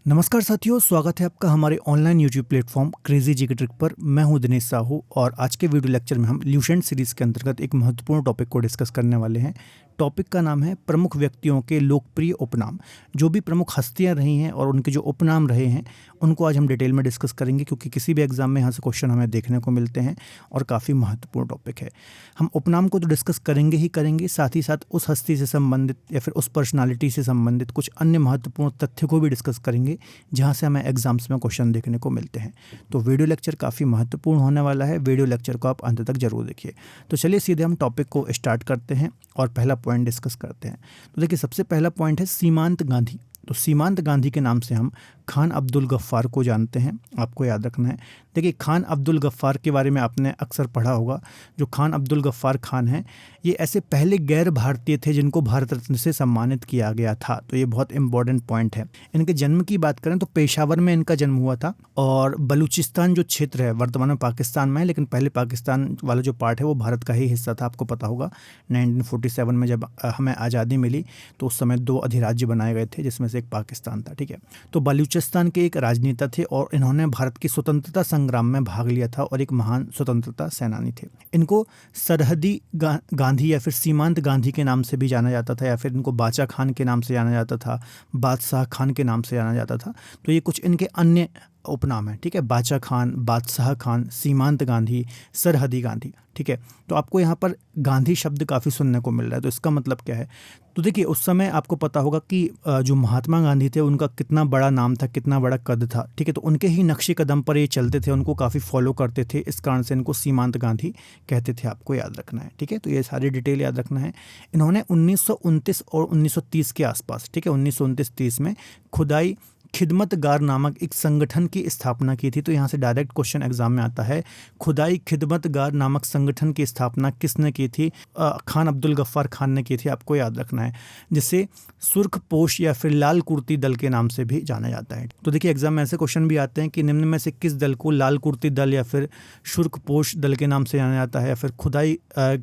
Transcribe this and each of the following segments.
नमस्कार साथियों, स्वागत है आपका हमारे ऑनलाइन यूट्यूब प्लेटफॉर्म क्रेजी जी के ट्रिक पर। मैं हूं दिनेश साहू और आज के वीडियो लेक्चर में हम ल्यूसेंट सीरीज़ के अंतर्गत एक महत्वपूर्ण टॉपिक को डिस्कस करने वाले हैं। टॉपिक का नाम है प्रमुख व्यक्तियों के लोकप्रिय उपनाम। जो भी प्रमुख हस्तियां रही हैं और उनके जो उपनाम रहे हैं उनको आज हम डिटेल में डिस्कस करेंगे, क्योंकि किसी भी एग्जाम में यहाँ से क्वेश्चन हमें देखने को मिलते हैं और काफ़ी महत्वपूर्ण टॉपिक है। हम उपनाम को तो डिस्कस करेंगे ही करेंगे, साथ ही साथ उस हस्ती से संबंधित या फिर उस पर्सनालिटी से संबंधित कुछ अन्य महत्वपूर्ण तथ्य को भी डिस्कस करेंगे जहाँ से हमें एग्जाम्स में क्वेश्चन देखने को मिलते हैं। तो वीडियो लेक्चर काफ़ी महत्वपूर्ण होने वाला है। वीडियो लेक्चर को आप अंत तक जरूर देखिए। तो चलिए सीधे हम टॉपिक को स्टार्ट करते हैं और पहला पॉइंट डिस्कस करते हैं। तो देखिए, सबसे पहला पॉइंट है सीमांत गांधी। तो सीमांत गांधी के नाम से हम खान अब्दुल गफ्फार को जानते हैं, आपको याद रखना है। देखिए, खान अब्दुल गफ्फार के बारे में आपने अक्सर पढ़ा होगा। जो खान अब्दुल गफ्फार खान हैं, ये ऐसे पहले गैर भारतीय थे जिनको भारत रत्न से सम्मानित किया गया था। तो ये बहुत इंपॉर्टेंट पॉइंट है। इनके जन्म की बात करें तो पेशावर में इनका जन्म हुआ था और बलूचिस्तान जो क्षेत्र है वर्तमान में पाकिस्तान में है, लेकिन पहले पाकिस्तान वाला जो पार्ट है वो भारत का ही हिस्सा था। आपको पता होगा 1947 में जब हमें आज़ादी मिली तो उस समय 2 अधिराज्य बनाए गए थे, जिसमें से एक पाकिस्तान था। ठीक है, तो बलूचिस्तान के एक राजनेता थे और इन्होंने भारत की स्वतंत्रता संग्राम में भाग लिया था और एक महान स्वतंत्रता सेनानी थे। इनको सरहदी गांधी या फिर सीमांत गांधी के नाम से भी जाना जाता था, या फिर इनको बाचा खान के नाम से जाना जाता था, बादशाह खान के नाम से जाना जाता था। तो ये कुछ इनके अन्य उपनाम है। ठीक है, बाचा खान, बादशाह खान, सीमांत गांधी, सरहदी गांधी। ठीक है, तो आपको यहाँ पर गांधी शब्द काफ़ी सुनने को मिल रहा है। तो इसका मतलब क्या है? तो देखिए, उस समय आपको पता होगा कि जो महात्मा गांधी थे उनका कितना बड़ा नाम था, कितना बड़ा कद था। ठीक है, तो उनके ही नक्शे कदम पर ये चलते थे, उनको काफ़ी फॉलो करते थे। इस कारण से इनको सीमांत गांधी कहते थे, आपको याद रखना है। ठीक है, तो ये सारी डिटेल याद रखना है। इन्होंने 1929 और 1930 के आसपास, ठीक है 1929-30 में खुदाई खिदमतगार नामक एक संगठन की स्थापना की थी। तो यहाँ से डायरेक्ट क्वेश्चन एग्जाम में आता है, खुदाई खिदमतगार नामक संगठन की स्थापना किसने की थी? खान अब्दुल गफ्फार खान ने की थी, आपको याद रखना है, जिसे सुर्खपोश या फिर लाल कुर्ती दल के नाम से भी जाना जाता है। तो देखिए, एग्जाम में ऐसे क्वेश्चन भी आते हैं कि निम्न में से किस दल को लाल कुर्ती दल या फिर सुर्खपोश दल के नाम से जाना जाता है, या फिर खुदाई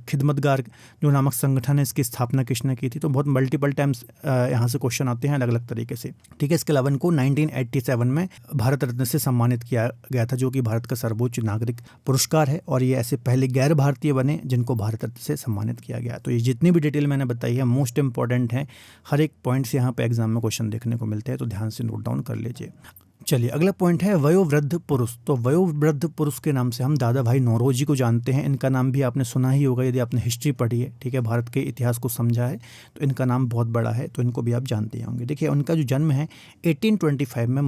खिदमतगार जो नामक संगठन है इसकी स्थापना किसने की थी? तो बहुत मल्टीपल टाइम्स यहाँ से क्वेश्चन आते हैं अलग अलग तरीके से। ठीक है, इसके अलावा इनको 1987 में भारत रत्न से सम्मानित किया गया था, जो कि भारत का सर्वोच्च नागरिक पुरस्कार है, और ये ऐसे पहले गैर भारतीय बने जिनको भारत रत्न से सम्मानित किया गया। तो ये जितनी भी डिटेल मैंने बताई है मोस्ट इंपॉर्टेंट है। हर एक पॉइंट से यहाँ पे एग्जाम में क्वेश्चन देखने को मिलते हैं, तो ध्यान से नोट डाउन कर लीजिए। चलिए, अगला पॉइंट है वयोवृद्ध पुरुष। तो वयोवृद्ध पुरुष के नाम से हम दादा भाई नौरोजी को जानते हैं। इनका नाम भी आपने सुना ही होगा यदि आपने हिस्ट्री पढ़ी है। ठीक है, भारत के इतिहास को समझा है तो इनका नाम बहुत बड़ा है, तो इनको भी आप जानते ही होंगे। देखिए, उनका जो जन्म है 1825 में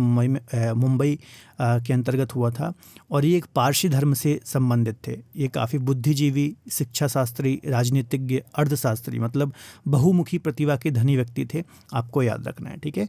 मुंबई के अंतर्गत हुआ था, और ये एक पारसी धर्म से संबंधित थे। ये काफ़ी बुद्धिजीवी, शिक्षा शास्त्री, राजनीतिज्ञ, अर्थशास्त्री, मतलब बहुमुखी प्रतिभा के धनी व्यक्ति थे, आपको याद रखना है। ठीक है,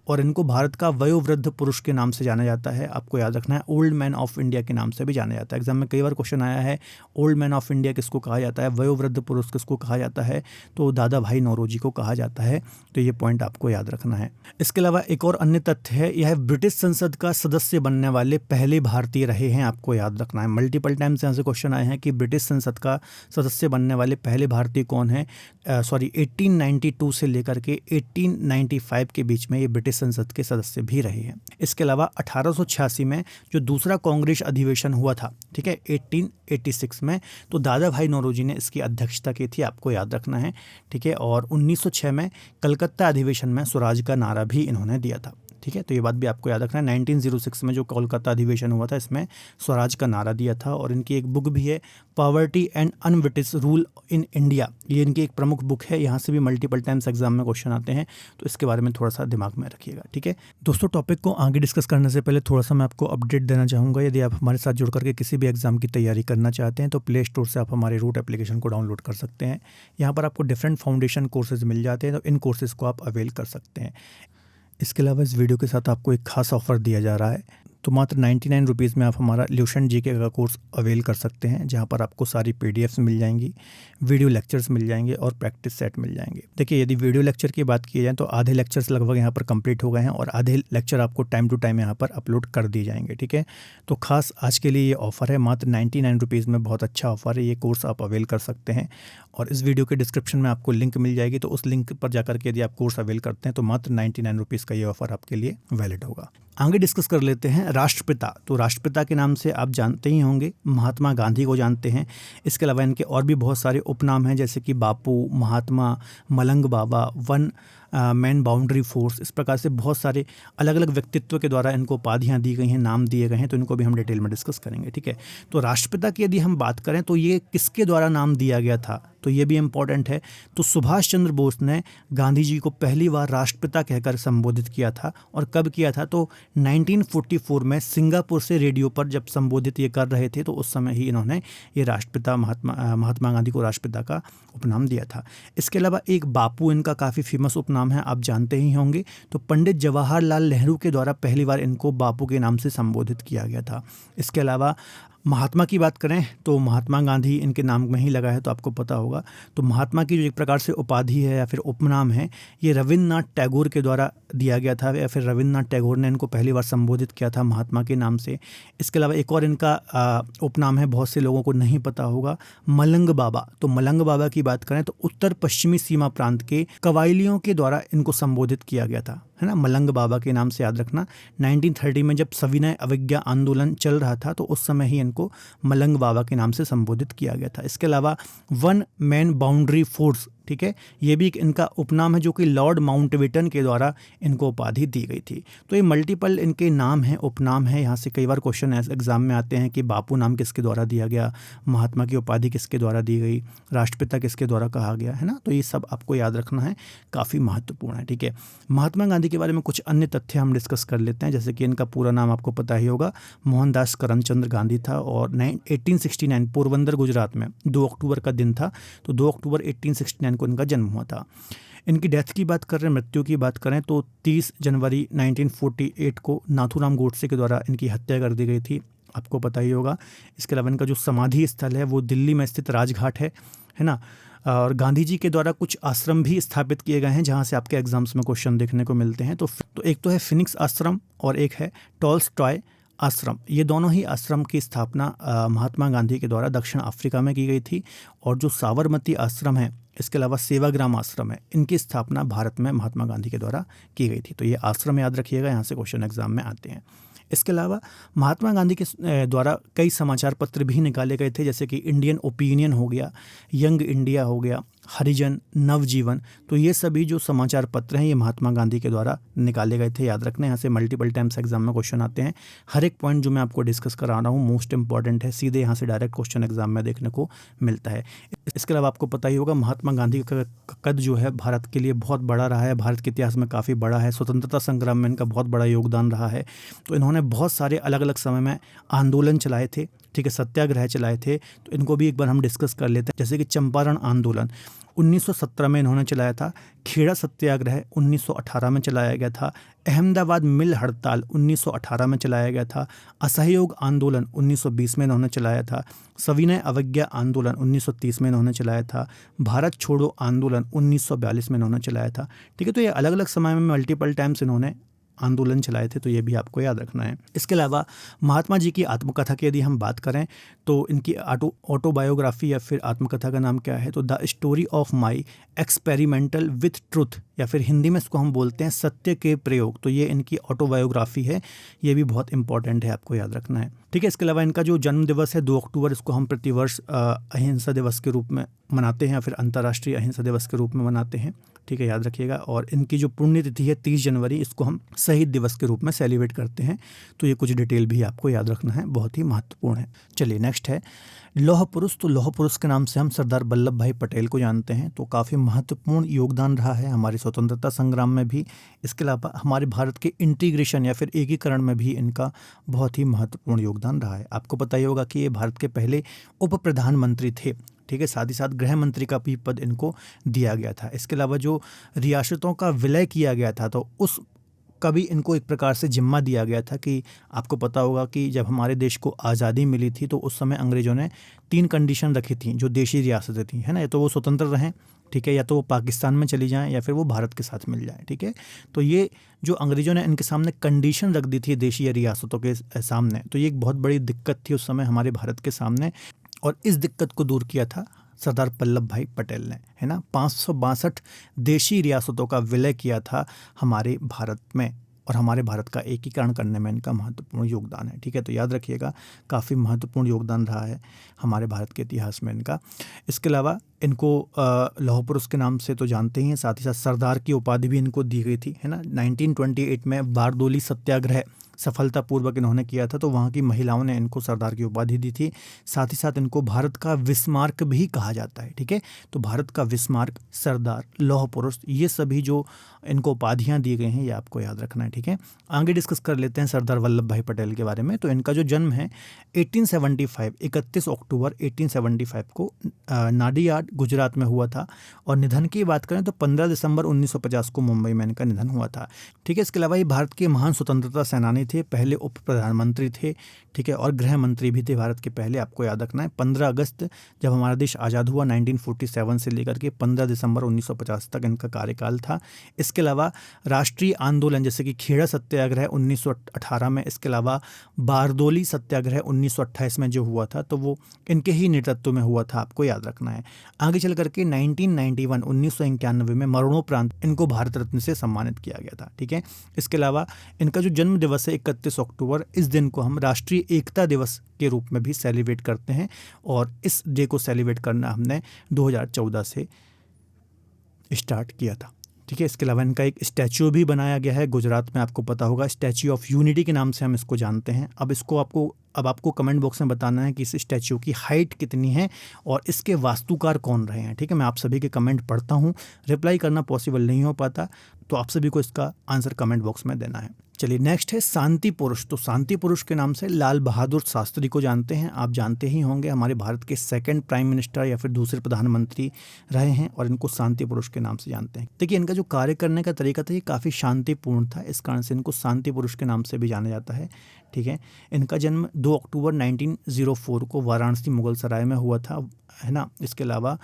और इनको भारत का वयोवृद्ध पुरुष के नाम से जाना जाता है, आपको याद रखना है। ओल्ड मैन ऑफ इंडिया के नाम से भी जाना जाता है। एग्जाम में कई बार क्वेश्चन आया है, ओल्ड मैन ऑफ इंडिया किसको कहा जाता है, वयोवृद्ध पुरुष किसको कहा जाता है? तो दादा भाई नौरोजी को कहा जाता है। तो ये पॉइंट आपको याद रखना है। इसके अलावा एक और अन्य तथ्य है, यह ब्रिटिश संसद का सदस्य बनने वाले पहले भारतीय रहे हैं, आपको याद रखना है। मल्टीपल टाइम्स यहाँ से क्वेश्चन आए हैं कि ब्रिटिश संसद का सदस्य बनने वाले पहले भारतीय कौन है। 1892 से लेकर के 1895 के बीच में ये ब्रिटिश संसद के सदस्य भी रहे हैं। इसके अलावा 1886 में जो दूसरा कांग्रेस अधिवेशन हुआ था, ठीक है 1886 में, तो दादा भाई नौरोजी ने इसकी अध्यक्षता की थी, आपको याद रखना है। ठीक है, और 1906 में कलकत्ता अधिवेशन में स्वराज का नारा भी इन्होंने दिया था। ठीक है, तो ये बात भी आपको याद रखना है। 1906 में जो कोलकाता अधिवेशन हुआ था इसमें स्वराज का नारा दिया था, और इनकी एक बुक भी है, poverty and un-British rule in India. ये इनकी एक प्रमुख बुक है। यहाँ से भी मल्टीपल टाइम्स एग्जाम में क्वेश्चन आते हैं, तो इसके बारे में थोड़ा सा दिमाग में रखिएगा। ठीक है दोस्तों, टॉपिक को आगे डिस्कस करने से पहले थोड़ा सा मैं आपको अपडेट देना चाहूँगा। यदि आप हमारे साथ जुड़ करके किसी भी एग्जाम की तैयारी करना चाहते हैं तो प्ले स्टोर से आप हमारे रूट एप्लीकेशन को डाउनलोड कर सकते हैं। यहाँ पर आपको डिफरेंट फाउंडेशन कोर्सेज मिल जाते हैं, तो इन कोर्सेज को आप अवेल कर सकते हैं। इसके अलावा इस वीडियो के साथ आपको एक खास ऑफर दिया जा रहा है, तो मात्र 99 रुपीज़ में आप हमारा ल्यूशन जीके का कोर्स अवेल कर सकते हैं, जहां पर आपको सारी पीडीएफ्स मिल जाएंगी, वीडियो लेक्चर्स मिल जाएंगे और प्रैक्टिस सेट मिल जाएंगे। देखिए, यदि वीडियो लेक्चर की बात की जाए तो आधे लेक्चर्स लगभग यहाँ पर कंप्लीट हो गए हैं और आधे लेक्चर आपको टाइम टू टाइम यहाँ पर अपलोड कर दिए जाएंगे। ठीक है, तो खास आज के लिए ये ऑफ़र है, मात्र 99 रुपीज़ में बहुत अच्छा ऑफ़र है। ये कोर्स आप अवेल कर सकते हैं और इस वीडियो के डिस्क्रिप्शन में आपको लिंक मिल जाएगी, तो उस लिंक पर जाकर के यदि आप कोर्स अवेल करते हैं तो मात्र 99 रुपीज़ का ये ऑफ़र आपके लिए वैलिड होगा। आगे डिस्कस कर लेते हैं राष्ट्रपिता। तो राष्ट्रपिता के नाम से आप जानते ही होंगे, महात्मा गांधी को जानते हैं। इसके अलावा इनके और भी बहुत सारे उपनाम हैं, जैसे कि बापू, महात्मा, मलंग बाबा, वन मैन बाउंड्री फोर्स। इस प्रकार से बहुत सारे अलग अलग व्यक्तित्व के द्वारा इनको उपाधियाँ दी गई हैं, नाम दिए गए हैं, तो इनको भी हम डिटेल में डिस्कस करेंगे। ठीक है, तो राष्ट्रपिता की यदि हम बात करें तो ये किसके द्वारा नाम दिया गया था, तो ये भी इम्पॉर्टेंट है। तो सुभाष चंद्र बोस ने गांधी जी को पहली बार राष्ट्रपिता कहकर संबोधित किया था, और कब किया था, तो 1944 में सिंगापुर से रेडियो पर जब संबोधित ये कर रहे थे, तो उस समय ही इन्होंने ये राष्ट्रपिता महात्मा गांधी को राष्ट्रपिता का उपनाम दिया था। इसके अलावा एक बापू इनका काफ़ी फेमस उपनाम है, आप जानते ही होंगे। तो पंडित जवाहरलाल नेहरू के द्वारा पहली बार इनको बापू के नाम से संबोधित किया गया था। इसके अलावा महात्मा की बात करें तो महात्मा गांधी इनके नाम में ही लगा है, तो आपको पता होगा। तो महात्मा की जो एक प्रकार से उपाधि है या फिर उपनाम है, ये रविन्द्रनाथ टैगोर के द्वारा दिया गया था, या फिर रविन्द्रनाथ टैगोर ने इनको पहली बार संबोधित किया था महात्मा के नाम से। इसके अलावा एक और इनका उपनाम है, बहुत से लोगों को नहीं पता होगा, मलंग बाबा। तो मलंग बाबा की बात करें तो उत्तर पश्चिमी सीमा प्रांत के कबायलियों के द्वारा इनको संबोधित किया गया था, है ना, मलंग बाबा के नाम से याद रखना। 1930 में जब सविनय अवज्ञा आंदोलन चल रहा था, तो उस समय ही इनको मलंग बाबा के नाम से संबोधित किया गया था। इसके अलावा वन मैन बाउंड्री फोर्स, ठीक है, ये भी एक इनका उपनाम है, जो कि लॉर्ड माउंटबेटन के द्वारा इनको उपाधि दी गई थी। तो ये मल्टीपल इनके नाम हैं, उपनाम है। यहाँ से कई बार क्वेश्चन एग्जाम में आते हैं कि बापू नाम किसके द्वारा दिया गया, महात्मा की उपाधि किसके द्वारा दी गई, राष्ट्रपिता किसके द्वारा कहा गया, है ना। तो ये सब आपको याद रखना है, काफ़ी महत्वपूर्ण है। ठीक है, महात्मा गांधी के बारे में कुछ अन्य तथ्य हम डिस्कस कर लेते हैं, जैसे कि इनका पूरा नाम आपको पता ही होगा, मोहनदास करमचंद गांधी था, और 1869 पोरबंदर गुजरात में 2 अक्टूबर का दिन था, तो 2 अक्टूबर 1869 को इनका जन्म हुआ था। इनकी डेथ की बात करें, मृत्यु की बात करें, तो 30 जनवरी 1948 को नाथूराम गोडसे के द्वारा इनकी हत्या कर दी गई थी, आपको पता ही होगा। इसके अलावा इनका जो समाधि स्थल है वो दिल्ली में स्थित राजघाट है ना। और गांधी जी के द्वारा कुछ आश्रम भी स्थापित किए गए हैं, जहां से आपके एग्जाम्स में क्वेश्चन देखने को मिलते हैं। तो एक तो है फिनिक्स आश्रम और एक है टॉल्स्टॉय आश्रम। ये दोनों ही आश्रम की स्थापना महात्मा गांधी के द्वारा दक्षिण अफ्रीका में की गई थी। और जो साबरमती आश्रम है, इसके अलावा सेवाग्राम आश्रम है, इनकी स्थापना भारत में महात्मा गांधी के द्वारा की गई थी। तो ये आश्रम याद रखिएगा, यहाँ से क्वेश्चन एग्जाम में आते हैं। इसके अलावा महात्मा गांधी के द्वारा कई समाचार पत्र भी निकाले गए थे, जैसे कि इंडियन ओपिनियन हो गया, यंग इंडिया हो गया, हरिजन, नवजीवन। तो ये सभी जो समाचार पत्र हैं ये महात्मा गांधी के द्वारा निकाले गए थे, याद रखना। यहाँ से मल्टीपल टाइम्स एग्जाम में क्वेश्चन आते हैं। हर एक पॉइंट जो मैं आपको डिस्कस करा रहा हूँ मोस्ट इंपॉर्टेंट है, सीधे यहाँ से डायरेक्ट क्वेश्चन एग्जाम में देखने को मिलता है। इसके अलावा आपको पता ही होगा महात्मा गांधी का कद जो है भारत के लिए बहुत बड़ा रहा है, भारत के इतिहास में काफ़ी बड़ा है। स्वतंत्रता संग्राम में इनका बहुत बड़ा योगदान रहा है। तो इन्होंने बहुत सारे अलग अलग समय में आंदोलन चलाए थे, ठीक है, सत्याग्रह चलाए थे। तो इनको भी एक बार हम डिस्कस कर लेते हैं, जैसे कि चंपारण आंदोलन 1917 में इन्होंने चलाया था, खेड़ा सत्याग्रह 1918 में चलाया गया था, अहमदाबाद मिल हड़ताल 1918 में चलाया गया था, असहयोग आंदोलन 1920 में इन्होंने चलाया था, सविनय अवज्ञा आंदोलन 1930 में इन्होंने चलाया था, भारत छोड़ो आंदोलन 1942 में इन्होंने चलाया था। ठीक है, तो ये अलग अलग समय में मल्टीपल टाइम्स इन्होंने आंदोलन चलाए थे, तो ये भी आपको याद रखना है। इसके अलावा महात्मा जी की आत्मकथा की यदि हम बात करें तो इनकी ऑटोबायोग्राफी या फिर आत्मकथा का नाम क्या है, तो the story of my experimental with truth, या फिर हिंदी में इसको हम बोलते हैं सत्य के प्रयोग। तो ये इनकी ऑटोबायोग्राफी है, ये भी बहुत इंपॉर्टेंट है, आपको याद रखना है। ठीक है, इसके अलावा इनका जो जन्म दिवस है 2 अक्टूबर, इसको हम प्रतिवर्ष अहिंसा दिवस के रूप में मनाते हैं, या फिर अंतर्राष्ट्रीय अहिंसा दिवस के रूप में मनाते हैं। ठीक है, याद रखिएगा। और इनकी जो पुण्यतिथि है 30 जनवरी, इसको हम शहीद दिवस के रूप में सेलिब्रेट करते हैं। तो ये कुछ डिटेल भी आपको याद रखना है, बहुत ही महत्वपूर्ण है। चलिए नेक्स्ट है लौह पुरुष। तो लौह पुरुष के नाम से हम सरदार वल्लभ भाई पटेल को जानते हैं। तो काफ़ी महत्वपूर्ण योगदान रहा है हमारे स्वतंत्रता संग्राम में भी। इसके अलावा हमारे भारत के इंटीग्रेशन या फिर एकीकरण में भी इनका बहुत ही महत्वपूर्ण योगदान रहा है। आपको पता ही होगा कि ये भारत के पहले उप प्रधानमंत्री थे। ठीक है, साथ ही साथ गृह मंत्री का भी पद इनको दिया गया था। इसके अलावा जो रियासतों का विलय किया गया था, तो उस कभी इनको एक प्रकार से जिम्मा दिया गया था कि आपको पता होगा कि जब हमारे देश को आज़ादी मिली थी तो उस समय अंग्रेज़ों ने 3 कंडीशन रखी थी जो देशी रियासतें थी, है ना। या तो वो स्वतंत्र रहें, ठीक है, या तो वो पाकिस्तान में चली जाएं, या फिर वो भारत के साथ मिल जाएं, ठीक है। तो ये जो अंग्रेज़ों ने इनके सामने कंडीशन रख दी थी देशी या रियासतों के सामने, तो ये एक बहुत बड़ी दिक्कत थी उस समय हमारे भारत के सामने। और इस दिक्कत को दूर किया था सरदार वल्लभ भाई पटेल ने, है ना। 562 देशी रियासतों का विलय किया था हमारे भारत में, और हमारे भारत का एकीकरण करने में इनका महत्वपूर्ण योगदान है, ठीक है। तो याद रखिएगा, काफ़ी महत्वपूर्ण योगदान रहा है हमारे भारत के इतिहास में इनका। इसके अलावा इनको लौह पुरुष के नाम से तो जानते ही हैं, साथ ही साथ सरदार की उपाधि भी इनको दी गई थी, है ना। 1928 में बारदोली सत्याग्रह सफलतापूर्वक इन्होंने किया था, तो वहाँ की महिलाओं ने इनको सरदार की उपाधि दी थी। साथ ही साथ इनको भारत का विस्मार्क भी कहा जाता है, ठीक है। तो भारत का विस्मार्क, सरदार, लौह पुरुष, ये सभी जो इनको उपाधियाँ दी गई हैं ये आपको याद रखना है, ठीक है। आगे डिस्कस कर लेते हैं सरदार वल्लभ भाई पटेल के बारे में। तो इनका जो जन्म है 1875 31 अक्टूबर 1875 को नाडियाड गुजरात में हुआ था, और निधन की बात करें तो 15 दिसंबर 1950 को मुंबई में इनका निधन हुआ था, ठीक है। इसके अलावा ये भारत के महान स्वतंत्रता सेनानी थे, पहले उप प्रधानमंत्री थे, ठीक है, और गृह मंत्री भी थे भारत के पहले। आपको याद रखना है 15 अगस्त जब हमारा देश आज़ाद हुआ 1947 से लेकर के 15 दिसंबर 1950 तक इनका कार्यकाल था। इसके अलावा राष्ट्रीय आंदोलन जैसे कि खेड़ा सत्याग्रह 1918 में, इसके अलावा बारदोली सत्याग्रह 1928 में जो हुआ था तो वो इनके ही नेतृत्व में हुआ था, आपको याद रखना है। आगे चल करके 1991 में मरणोपरांत इनको भारत रत्न से सम्मानित किया गया था, ठीक है। इसके अलावा इनका जो जन्म दिवस है 31 अक्टूबर, इस दिन को हम राष्ट्रीय एकता दिवस के रूप में भी सेलिब्रेट करते हैं, और इस डे को सेलिब्रेट करना हमने 2014 से स्टार्ट किया था, ठीक है। इसके अलावा इनका एक स्टैच्यू भी बनाया गया है गुजरात में, आपको पता होगा, स्टैच्यू ऑफ यूनिटी के नाम से हम इसको जानते हैं। अब आपको कमेंट बॉक्स में बताना है कि इस स्टैच्यू की हाइट कितनी है और इसके वास्तुकार कौन रहे हैं, ठीक है। मैं आप सभी के कमेंट पढ़ता हूँ, रिप्लाई करना पॉसिबल नहीं हो पाता, तो आप सभी को इसका आंसर कमेंट बॉक्स में देना है। चलिए नेक्स्ट है शांति पुरुष। तो शांति पुरुष के नाम से लाल बहादुर शास्त्री को जानते हैं, आप जानते ही होंगे, हमारे भारत के सेकंड प्राइम मिनिस्टर या फिर दूसरे प्रधानमंत्री रहे हैं, और इनको शांति पुरुष के नाम से जानते हैं। देखिए इनका जो कार्य करने का तरीका था ये काफ़ी शांतिपूर्ण था, इस कारण से इनको शांति पुरुष के नाम से भी जाना जाता है, ठीक है। इनका जन्म 2 अक्टूबर 1904 को वाराणसी मुगल सराय में हुआ था, है ना। इसके अलावा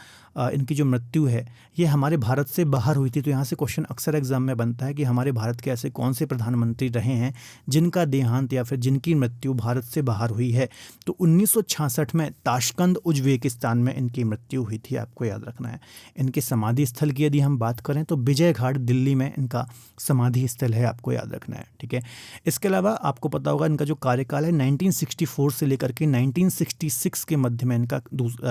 इनकी जो मृत्यु है ये हमारे भारत से बाहर हुई थी। तो यहाँ से क्वेश्चन अक्सर एग्जाम में बनता है कि हमारे भारत के ऐसे कौन से प्रधानमंत्री रहे हैं जिनका देहांत या फिर जिनकी मृत्यु भारत से बाहर हुई है। तो 1966 में ताशकंद उज्बेकिस्तान में इनकी मृत्यु हुई थी, आपको याद रखना है। इनके समाधि स्थल की यदि हम बात करें तो विजय घाट दिल्ली में इनका समाधि स्थल है, आपको याद रखना है, ठीक है। इसके अलावा आपको पता होगा इनका जो कार्यकाल है 1964 से लेकर के 1966 के मध्य में इनका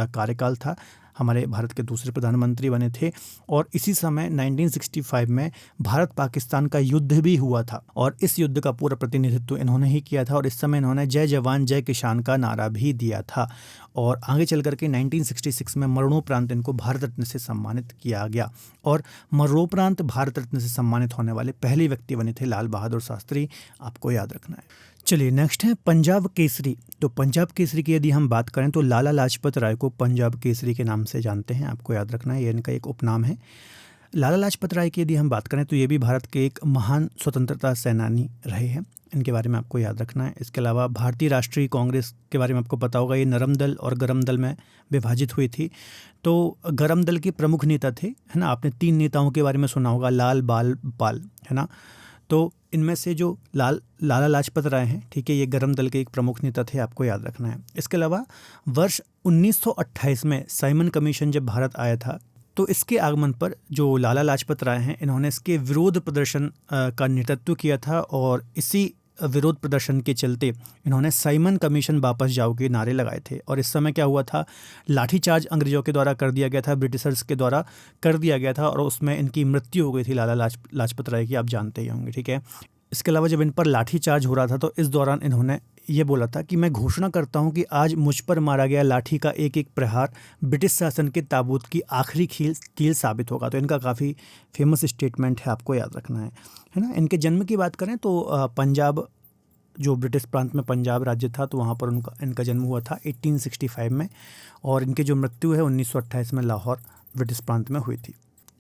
कार्यकाल था, हमारे भारत के दूसरे प्रधानमंत्री बने थे। और इसी समय 1965 में भारत पाकिस्तान का युद्ध भी हुआ था, और इस युद्ध का पूरा प्रतिनिधित्व इन्होंने ही किया था, और इस समय इन्होंने जय जवान जय किसान का नारा भी दिया था। और आगे चल करके 1966 में मरणोपरांत इनको भारत रत्न से सम्मानित किया गया, और मरणोपरांत भारत रत्न से सम्मानित होने वाले पहले व्यक्ति बने थे लाल बहादुर शास्त्री, आपको याद रखना है। चलिए नेक्स्ट है पंजाब केसरी। तो पंजाब केसरी की यदि हम बात करें तो लाला लाजपत राय को पंजाब केसरी के नाम से जानते हैं, आपको याद रखना है, ये इनका एक उपनाम है। लाला लाजपत राय की यदि हम बात करें तो ये भी भारत के एक महान स्वतंत्रता सेनानी रहे हैं, इनके बारे में आपको याद रखना है। इसके अलावा भारतीय राष्ट्रीय कांग्रेस के बारे में आपको पता होगा, ये नरम दल और गरम दल में विभाजित हुई थी। तो गरम दल के प्रमुख नेता थे, है ना, आपने 3 नेताओं के बारे में सुना होगा, लाल बाल पाल, है ना। तो इनमें से जो लाला लाजपत राय हैं, ठीक है, ये गरम दल के एक प्रमुख नेता थे, आपको याद रखना है। इसके अलावा वर्ष 1928 में साइमन कमीशन जब भारत आया था तो इसके आगमन पर जो लाला लाजपत राय हैं इन्होंने इसके विरोध प्रदर्शन का नेतृत्व किया था, और इसी विरोध प्रदर्शन के चलते इन्होंने साइमन कमीशन वापस जाओ के नारे लगाए थे। और इस समय क्या हुआ था, लाठीचार्ज अंग्रेजों के द्वारा कर दिया गया था, ब्रिटिशर्स के द्वारा कर दिया गया था, और उसमें इनकी मृत्यु हो गई थी लाला लाजपत राय की, आप जानते ही होंगे, ठीक है। इसके अलावा जब इन पर लाठीचार्ज हो रहा था तो इस दौरान इन्होंने ये बोला था कि मैं घोषणा करता हूं कि आज मुझ पर मारा गया लाठी का एक एक प्रहार ब्रिटिश शासन के ताबूत की आखिरी कील साबित होगा। तो इनका काफ़ी फेमस स्टेटमेंट है, आपको याद रखना है ना। इनके जन्म की बात करें तो पंजाब, जो ब्रिटिश प्रांत में पंजाब राज्य था, तो वहाँ पर इनका जन्म हुआ था 1865 में, और इनकी जो मृत्यु है 1928 में लाहौर ब्रिटिश प्रांत में हुई थी।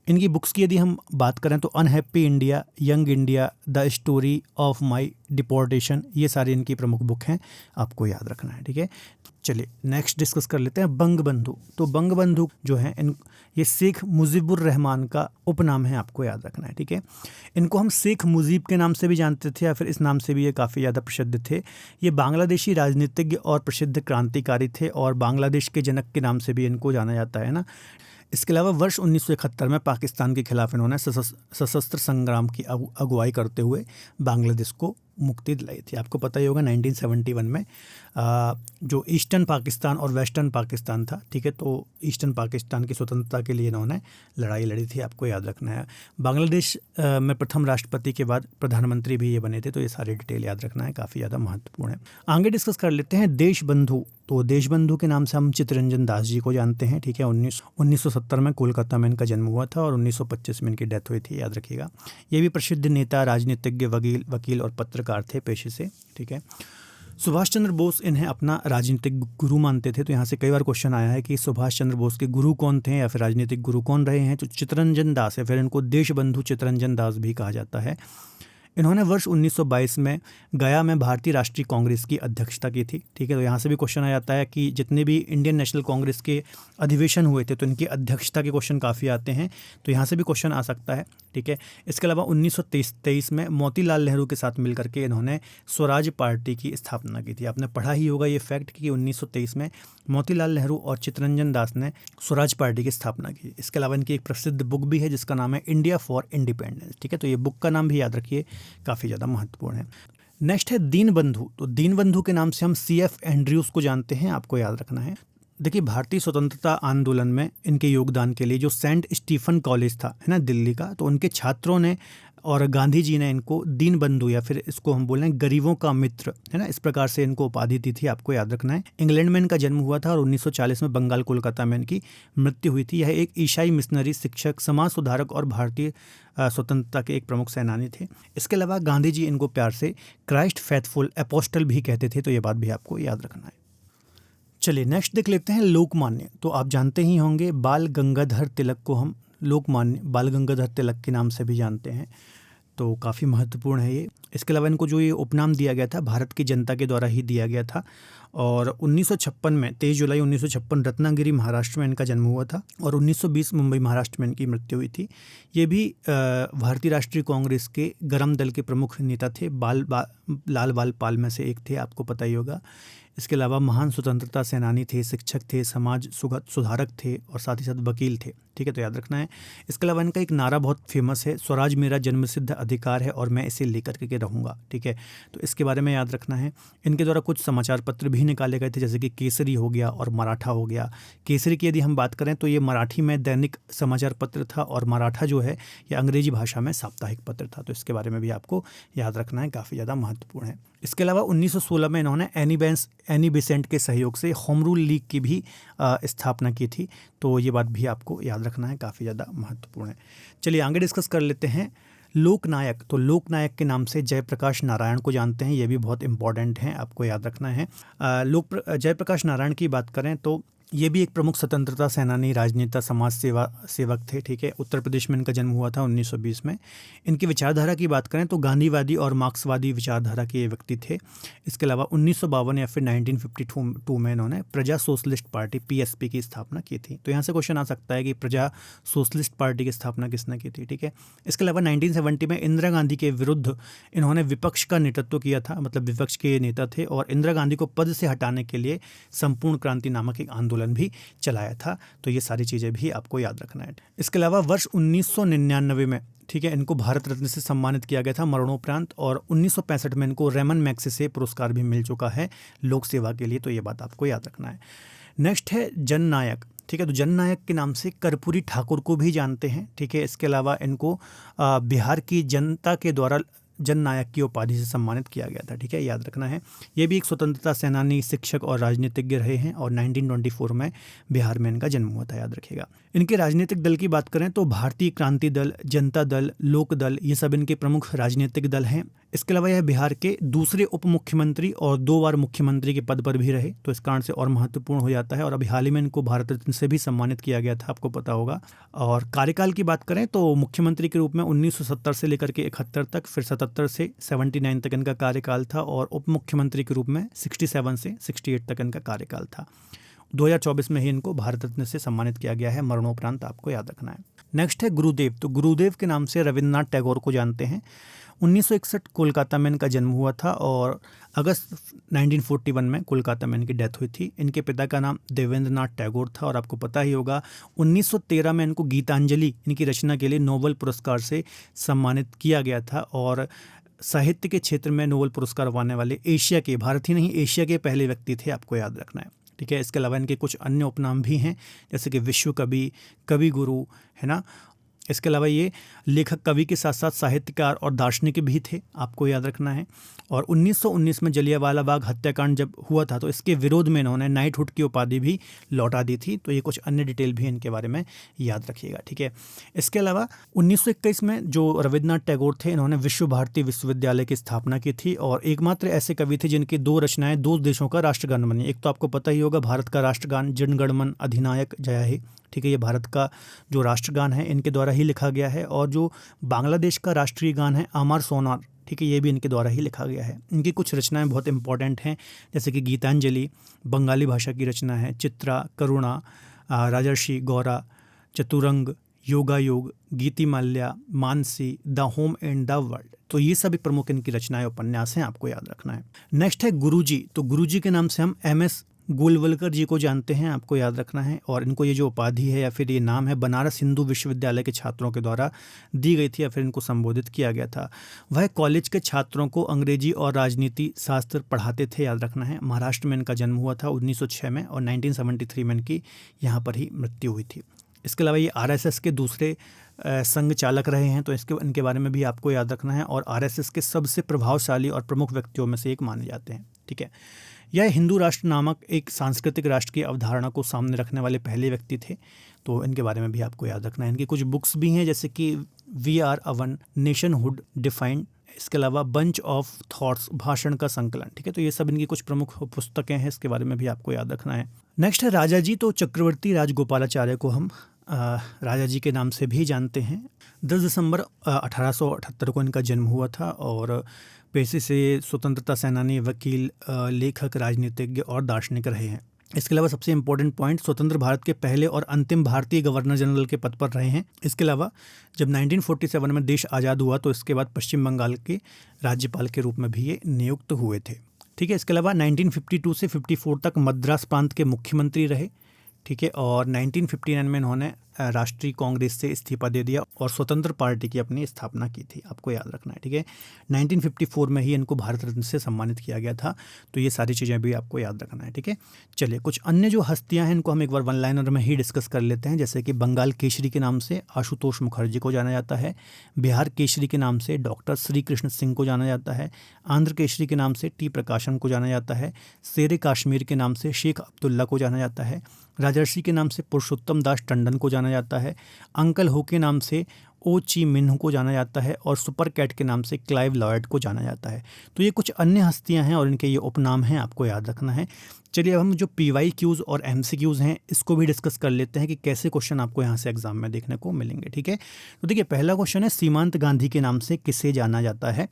इनकी बुक्स की यदि हम बात करें तो unhappy India, young India, the story of my deportation, ये सारी इनकी प्रमुख बुक हैं, आपको याद रखना है। ठीक है, चलिए नेक्स्ट डिस्कस कर लेते हैं बंग बंधु। तो बंग बंधु जो है ये शेख मुजीबुर रहमान का उपनाम है, आपको याद रखना है। ठीक है, इनको हम शेख मुजीब के नाम से भी जानते थे या फिर इस नाम से भी ये काफ़ी ज़्यादा प्रसिद्ध थे। ये बांग्लादेशी राजनीतिज्ञ और प्रसिद्ध क्रांतिकारी थे और बांग्लादेश के जनक के नाम से भी इनको जाना जाता है ना। इसके अलावा वर्ष 1971 में पाकिस्तान के खिलाफ इन्होंने सशस्त्र संग्राम की अगुवाई करते हुए बांग्लादेश को मुक्ति दिलाई थी। आपको पता ही होगा 1971 में जो ईस्टर्न पाकिस्तान और वेस्टर्न पाकिस्तान था, ठीक है, तो ईस्टर्न पाकिस्तान की स्वतंत्रता के लिए इन्होंने लड़ाई लड़ी थी, आपको याद रखना है। बांग्लादेश में प्रथम राष्ट्रपति के बाद प्रधानमंत्री भी ये बने थे, तो ये सारी डिटेल याद रखना है, काफ़ी ज़्यादा महत्वपूर्ण है। आगे डिस्कस कर लेते हैं देशबंधु। तो देशबंधु के नाम से हम चित्तरंजन दास जी को जानते हैं। ठीक है, 1970 में कोलकाता में इनका जन्म हुआ था और 1925 में इनकी डेथ हुई थी, याद रखिएगा। ये भी प्रसिद्ध नेता, राजनीतिज्ञ, वकील और पत्रकार थे पेशे से। ठीक है, सुभाष चंद्र बोस इन्हें अपना राजनीतिक गुरु मानते थे। तो यहाँ से कई बार क्वेश्चन आया है कि सुभाष चंद्र बोस के गुरु कौन थे या फिर राजनीतिक गुरु कौन रहे हैं, तो चित्तरंजन दास है, फिर इनको देशबंधु चित्तरंजन दास भी कहा जाता है। इन्होंने वर्ष 1922 में गया में भारतीय राष्ट्रीय कांग्रेस की अध्यक्षता की थी। ठीक है, तो यहाँ से भी क्वेश्चन आ जाता है कि जितने भी इंडियन नेशनल कांग्रेस के अधिवेशन हुए थे तो इनकी अध्यक्षता के क्वेश्चन काफ़ी आते हैं, तो यहाँ से भी क्वेश्चन आ सकता है। ठीक है, इसके अलावा 1923 में मोतीलाल नेहरू के साथ मिलकर के इन्होंने स्वराज पार्टी की स्थापना की थी। आपने पढ़ा ही होगा ये फैक्ट कि 1923 में मोतीलाल नेहरू और चित्तरंजन दास ने स्वराज पार्टी की स्थापना की। इसके अलावा इनकी एक प्रसिद्ध बुक भी है जिसका नाम है इंडिया फॉर इंडिपेंडेंस। ठीक है, तो ये बुक का नाम भी याद रखिए, काफ़ी ज़्यादा महत्वपूर्ण है। नेक्स्ट है दीनबंधु। तो दीनबंधु के नाम से हम CF एंड्रयूज को जानते हैं, आपको याद रखना है। देखिए, भारतीय स्वतंत्रता आंदोलन में इनके योगदान के लिए जो सेंट स्टीफन कॉलेज था, है ना, दिल्ली का, तो उनके छात्रों ने और गांधी जी ने इनको दीनबंधु या फिर इसको हम बोलें गरीबों का मित्र, है ना, इस प्रकार से इनको उपाधि दी थी, आपको याद रखना है। इंग्लैंड में इनका जन्म हुआ था और 1940 में बंगाल कोलकाता में इनकी मृत्यु हुई थी। यह एक ईसाई मिशनरी, शिक्षक, समाज सुधारक और भारतीय स्वतंत्रता के एक प्रमुख सेनानी थे। इसके अलावा गांधी जी इनको प्यार से क्राइस्ट फेथफुल एपोस्टल भी कहते थे, तो ये बात भी आपको याद रखना है। चलिए नेक्स्ट देख लेते हैं लोकमान्य। तो आप जानते ही होंगे बाल गंगाधर तिलक को हम लोकमान्य बाल गंगाधर तिलक के नाम से भी जानते हैं, तो काफ़ी महत्वपूर्ण है ये। इसके अलावा इनको जो ये उपनाम दिया गया था भारत की जनता के द्वारा ही दिया गया था और 1956 में 23 जुलाई 1956 रत्नागिरी महाराष्ट्र में इनका जन्म हुआ था और 1920 मुंबई महाराष्ट्र में इनकी मृत्यु हुई थी। ये भी भारतीय राष्ट्रीय कांग्रेस के गरम दल के प्रमुख नेता थे, लाल बाल पाल में से एक थे, आपको पता ही होगा। इसके अलावा महान स्वतंत्रता सेनानी थे, शिक्षक थे, समाज सुधारक थे और साथ ही साथ वकील थे। ठीक है, तो याद रखना है। इसके अलावा इनका एक नारा बहुत फेमस है, स्वराज मेरा जन्मसिद्ध अधिकार है और मैं इसे लेकर के रहूँगा। ठीक है, तो इसके बारे में याद रखना है। इनके द्वारा कुछ समाचार पत्र भी निकाले गए थे, जैसे कि केसरी हो गया और मराठा हो गया। केसरी की यदि हम बात करें तो ये मराठी में दैनिक समाचार पत्र था और मराठा जो है ये अंग्रेजी भाषा में साप्ताहिक पत्र था, तो इसके बारे में भी आपको याद रखना है, काफ़ी ज़्यादा महत्वपूर्ण है। इसके अलावा 1916 में इन्होंने एनी बेसेंट के सहयोग से होम रूल लीग की भी स्थापना की थी, तो ये बात भी आपको याद रखना है, काफ़ी ज़्यादा महत्वपूर्ण है। चलिए आगे डिस्कस कर लेते हैं लोकनायक। तो लोकनायक के नाम से जयप्रकाश नारायण को जानते हैं, ये भी बहुत इंपॉर्टेंट हैं, आपको याद रखना है। जयप्रकाश नारायण की बात करें तो ये भी एक प्रमुख स्वतंत्रता सेनानी, राजनेता, समाज सेवक थे। ठीक है, उत्तर प्रदेश में इनका जन्म हुआ था 1920 में। इनकी विचारधारा की बात करें तो गांधीवादी और मार्क्सवादी विचारधारा के ये व्यक्ति थे। इसके अलावा 1952 या फिर 1952 में इन्होंने प्रजा सोशलिस्ट पार्टी PSP की स्थापना की थी। तो यहाँ से क्वेश्चन आ सकता है कि प्रजा सोशलिस्ट पार्टी की स्थापना किसने की थी। ठीक है, इसके अलावा 1970 में इंदिरा गांधी के विरुद्ध इन्होंने विपक्ष का नेतृत्व किया था, मतलब विपक्ष के नेता थे और इंदिरा गांधी को पद से हटाने के लिए संपूर्ण क्रांति नामक एक आंदोलन भी चलाया था। तो ये सारी चीज़ें भी आपको याद रखना है। इसके अलावा वर्ष 1999 में, ठीक है, इनको भारत रत्न से सम्मानित किया गया था मरणोपरांत और 1965 में इनको रेमन मैग्सेसे पुरस्कार भी मिल चुका है लोक सेवा के लिए, तो ये बात आपको याद रखना है। नेक्स्ट है जननायक। ठीक है, तो जननायक के नाम से कर्पूरी ठाकुर को भी जानते हैं। ठीक है, इसके अलावा इनको बिहार की जनता के द्वारा जननायक की उपाधि से सम्मानित किया गया था। ठीक है, याद रखना है। ये भी एक स्वतंत्रता सेनानी, शिक्षक और राजनीतिज्ञ रहे हैं और 1924 में बिहार में इनका जन्म हुआ था, याद रखिएगा। इनके राजनीतिक दल की बात करें तो भारतीय क्रांति दल, जनता दल, लोक दल, ये सब इनके प्रमुख राजनीतिक दल हैं। इसके अलावा यह बिहार के दूसरे उप मुख्यमंत्री और 2 बार मुख्यमंत्री के पद पर भी रहे, तो इस कारण से और महत्वपूर्ण हो जाता है। और अभी हाल ही में इनको भारत रत्न से भी सम्मानित किया गया था, आपको पता होगा। और कार्यकाल की बात करें तो मुख्यमंत्री के रूप में 1970 से लेकर के 71 तक, फिर 77 से 79 तक इनका कार्यकाल था, और उप मुख्यमंत्री के रूप में 67 से 68 तक इनका कार्यकाल था। 2024 में ही इनको भारत रत्न से सम्मानित किया गया है, मरणोपरांत, आपको याद रखना है। नेक्स्ट है गुरुदेव। तो गुरुदेव के नाम से रविन्द्रनाथ टैगोर को जानते हैं। 1961 कोलकाता में इनका जन्म हुआ था और अगस्त 1941 में कोलकाता में इनकी डेथ हुई थी। इनके पिता का नाम देवेंद्रनाथ टैगोर था और आपको पता ही होगा 1913 में इनको गीतांजलि इनकी रचना के लिए नोबेल पुरस्कार से सम्मानित किया गया था। और साहित्य के क्षेत्र में नोबेल पुरस्कार पाने वाले एशिया के, भारत ही नहीं एशिया के पहले व्यक्ति थे, आपको याद रखना है, ठीक है। इसके अलावा इनके कुछ अन्य उपनाम भी हैं, जैसे कि विश्व कवि, कवि गुरु, है ना। इसके अलावा ये लेखक कवि के साथ साथ साहित्यकार और दार्शनिक भी थे, आपको याद रखना है। और 1919 में जलियांवाला बाग हत्याकांड जब हुआ था तो इसके विरोध में इन्होंने नाइटहुड की उपाधि भी लौटा दी थी। तो ये कुछ अन्य डिटेल भी इनके बारे में याद रखिएगा, ठीक है। इसके अलावा 1921 में जो रविन्द्रनाथ टैगोर थे, इन्होंने विश्व भारती विश्वविद्यालय की स्थापना की थी और एकमात्र ऐसे कवि थे जिनकी 2 रचनाएं 2 देशों का राष्ट्रगान बनी। एक तो आपको पता ही होगा भारत का राष्ट्रगान जन गण मन अधिनायक जय हे, ठीक है, ये भारत का जो राष्ट्रगान है इनके द्वारा ही लिखा गया है। और जो बांग्लादेश का राष्ट्रीय गान है अमर सोनार, ठीक है, ये भी इनके द्वारा ही लिखा गया है। इनकी कुछ रचनाएं बहुत इंपॉर्टेंट हैं, जैसे कि गीतांजलि बंगाली भाषा की रचना है, चित्रा, करुणा, राजर्षि Gaura, Chaturanga, Yogayog, Gitimalya, Manasi, the home and the world. तो ये सभी प्रमुख इनकी रचनाएं उपन्यास हैं, आपको याद रखना है। नेक्स्ट है गुरुजी। तो गुरुजी के नाम से हम MS गोलवलकर जी को जानते हैं, आपको याद रखना है। और इनको ये जो उपाधि है या फिर ये नाम है बनारस हिंदू विश्वविद्यालय के छात्रों के द्वारा दी गई थी या फिर इनको संबोधित किया गया था। वह कॉलेज के छात्रों को अंग्रेजी और राजनीति शास्त्र पढ़ाते थे, याद रखना है। महाराष्ट्र में इनका जन्म हुआ था 1906 में और 1973 में इनकी यहाँ पर ही मृत्यु हुई थी। इसके अलावा ये RSS के दूसरे संघ चालक रहे हैं, तो इनके बारे में भी आपको याद रखना है। और RSS के सबसे प्रभावशाली और प्रमुख व्यक्तियों में से एक माने जाते हैं, ठीक है। यह हिंदू राष्ट्र नामक एक सांस्कृतिक राष्ट्र की अवधारणा को सामने रखने वाले पहले व्यक्ति थे, तो इनके बारे में भी आपको याद रखना है। इनकी कुछ बुक्स भी हैं, जैसे कि we are a one, nationhood defined, इसके अलावा बंच ऑफ थॉट्स, भाषण का संकलन, ठीक है। तो ये सब इनकी कुछ प्रमुख पुस्तकें हैं, इसके बारे में भी आपको याद रखना है। नेक्स्ट है राजा जी। तो चक्रवर्ती राजगोपालाचार्य को हम राजा जी के नाम से भी जानते हैं। 10 दिसंबर 1878 को इनका जन्म हुआ था और पेशे से स्वतंत्रता सेनानी, वकील, लेखक, राजनीतिज्ञ और दार्शनिक रहे हैं। इसके अलावा सबसे इंपॉर्टेंट पॉइंट, स्वतंत्र भारत के पहले और अंतिम भारतीय गवर्नर जनरल के पद पर रहे हैं। इसके अलावा जब 1947 में देश आज़ाद हुआ तो इसके बाद पश्चिम बंगाल के राज्यपाल के रूप में भी ये नियुक्त हुए थे, ठीक है। इसके अलावा 1952 से 54 तक मद्रास प्रांत के मुख्यमंत्री रहे, ठीक है। और 1959 में इन्होंने राष्ट्रीय कांग्रेस से इस्तीफा दे दिया और स्वतंत्र पार्टी की अपनी स्थापना की थी, आपको याद रखना है, ठीक है। 1954 में ही इनको भारत रत्न से सम्मानित किया गया था। तो ये सारी चीज़ें भी आपको याद रखना है, ठीक है। चलिए कुछ अन्य जो हस्तियां हैं इनको हम एक बार वन लाइनर में ही डिस्कस कर लेते हैं। जैसे कि बंगाल केसरी के नाम से आशुतोष मुखर्जी को जाना जाता है, बिहार केसरी के नाम से डॉक्टर श्री कृष्ण सिंह को जाना जाता है, आंध्र केसरी के नाम से T प्रकाशम को जाना जाता है, शेरे कश्मीर के नाम से शेख अब्दुल्ला को जाना जाता है, राजर्षि के नाम से पुरुषोत्तम दास टंडन को जाना जाता है, अंकल हो के नाम से ओ ची मिन्ह को जाना जाता है और सुपर कैट के नाम से क्लाइव लॉयड को जाना जाता है। तो ये कुछ अन्य हस्तियां हैं और इनके ये उपनाम हैं, आपको याद रखना है। चलिए अब हम जो PYQs और MCQs हैं इसको भी डिस्कस कर लेते हैं कि कैसे क्वेश्चन आपको यहाँ से एग्जाम में देखने को मिलेंगे, ठीक है। तो देखिए पहला क्वेश्चन है, सीमांत गांधी के नाम से किसे जाना जाता है?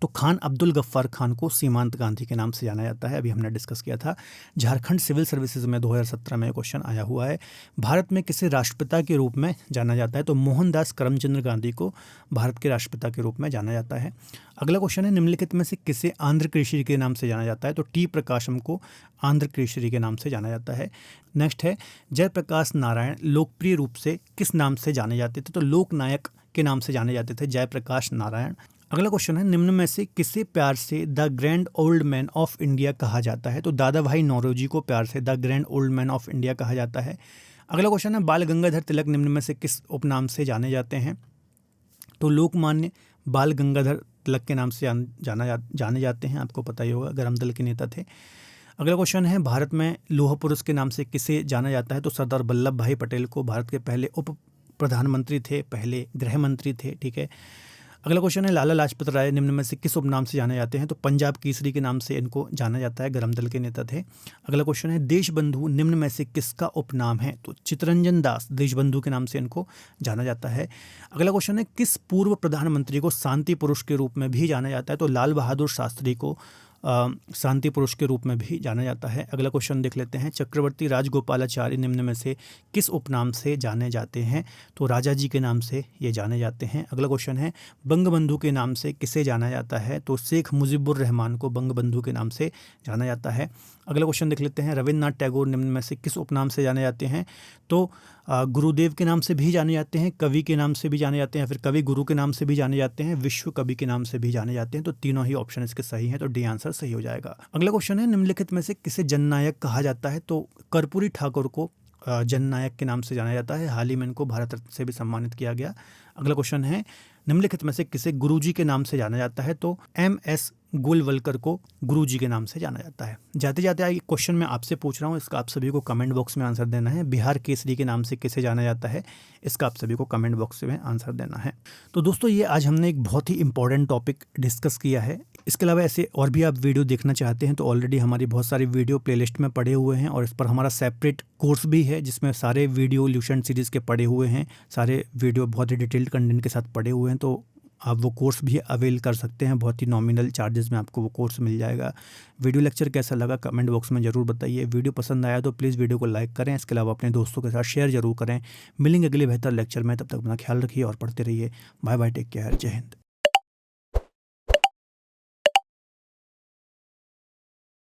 तो खान अब्दुल गफ्फार खान को सीमांत गांधी के नाम से जाना जाता है, अभी हमने डिस्कस किया था। झारखंड सिविल सर्विसेज में 2017 में क्वेश्चन आया हुआ है। भारत में किसे राष्ट्रपिता के रूप में जाना जाता है? तो मोहनदास करमचंद गांधी को भारत के राष्ट्रपिता के रूप में जाना जाता है। अगला क्वेश्चन है, निम्नलिखित में से किसे आंध्र केसरी के नाम से जाना जाता है? तो T प्रकाशम को आंध्र केसरी के नाम से जाना जाता है। नेक्स्ट है, जयप्रकाश नारायण लोकप्रिय रूप से किस नाम से जाने जाते थे? तो लोकनायक के नाम से जाने जाते थे जयप्रकाश नारायण। अगला क्वेश्चन है, निम्न में से किसे प्यार से the grand old man of India कहा जाता है? तो दादा भाई नौरोजी को प्यार से the grand old man of India कहा जाता है। अगला क्वेश्चन है, बाल गंगाधर तिलक निम्न में से किस उपनाम से जाने जाते हैं? तो लोकमान्य बाल गंगाधर तिलक के नाम से जाने जाते हैं, आपको पता ही होगा, गरम दल के नेता थे। अगला क्वेश्चन है, भारत में लौह पुरुष के नाम से किसे जाना जाता है? तो सरदार वल्लभ भाई पटेल को, भारत के पहले उप प्रधानमंत्री थे, पहले गृह मंत्री थे, ठीक है। अगला क्वेश्चन है लाला लाजपत राय निम्न में से किस उपनाम से जाने जाते हैं? तो पंजाब केसरी के नाम से इनको जाना जाता है, गरम दल के नेता थे। अगला क्वेश्चन है देशबंधु निम्न में से किसका उपनाम है? तो चित्तरंजन दास देशबंधु के नाम से इनको जाना जाता है। अगला क्वेश्चन है किस पूर्व प्रधानमंत्री को शांति पुरुष के रूप में भी जाना जाता है? तो लाल बहादुर शास्त्री को शांति पुरुष के रूप में भी जाना जाता है। अगला क्वेश्चन देख लेते हैं चक्रवर्ती राजगोपालाचारी निम्न में से किस उपनाम से जाने जाते हैं? तो राजा जी के नाम से ये जाने जाते हैं। अगला क्वेश्चन है बंगबंधु के नाम से किसे जाना जाता है? तो शेख मुजीबुर रहमान को बंगबंधु के नाम से जाना जाता है। अगला क्वेश्चन देख लेते हैं रविन्द्रनाथ टैगोर निम्न में से किस उपनाम से जाने जाते हैं? तो गुरुदेव के नाम से भी जाने जाते हैं, कवि के नाम से भी जाने जाते हैं, फिर कवि गुरु के नाम से भी जाने जाते हैं, विश्व कवि के नाम से भी जाने जाते हैं। तो तीनों ही ऑप्शन इसके सही हैं, तो डी आंसर सही हो जाएगा। अगला क्वेश्चन है निम्नलिखित में से किसे जननायक कहा जाता है? तो कर्पूरी ठाकुर को जननायक के नाम से जाना जाता है। हाल ही में इनको भारत रत्न से भी सम्मानित किया गया। अगला क्वेश्चन है निम्नलिखित में से किसे गुरुजी के नाम से जाना जाता है? तो MS गोलवलकर को गुरुजी के नाम से जाना जाता है। जाते जाते एक क्वेश्चन मैं आपसे पूछ रहा हूँ, इसका आप सभी को कमेंट बॉक्स में आंसर देना है। बिहार केसरी के नाम से किसे जाना जाता है? इसका आप सभी को कमेंट बॉक्स में आंसर देना है। तो दोस्तों ये आज हमने एक बहुत ही इंपॉर्टेंट टॉपिक डिस्कस किया है। इसके अलावा ऐसे और भी आप वीडियो देखना चाहते हैं तो ऑलरेडी हमारी बहुत सारी वीडियो प्लेलिस्ट में पड़े हुए हैं और इस पर हमारा सेपरेट कोर्स भी है जिसमें सारे वीडियो ल्यूसेंट सीरीज़ के पड़े हुए हैं। सारे वीडियो बहुत ही डिटेल्ड कंटेंट के साथ पड़े हुए हैं, तो आप वो कोर्स भी अवेल कर सकते हैं। बहुत ही नॉमिनल चार्जेस में आपको वो कोर्स मिल जाएगा। वीडियो लेक्चर कैसा लगा कमेंट बॉक्स में ज़रूर बताइए। वीडियो पसंद आया तो प्लीज़ वीडियो को लाइक करें। इसके अलावा अपने दोस्तों के साथ शेयर ज़रूर करें। मिलेंगे अगले बेहतर लेक्चर में, तब तक अपना ख्याल रखिए और पढ़ते रहिए। बाय बाय, टेक केयर, जय हिंद।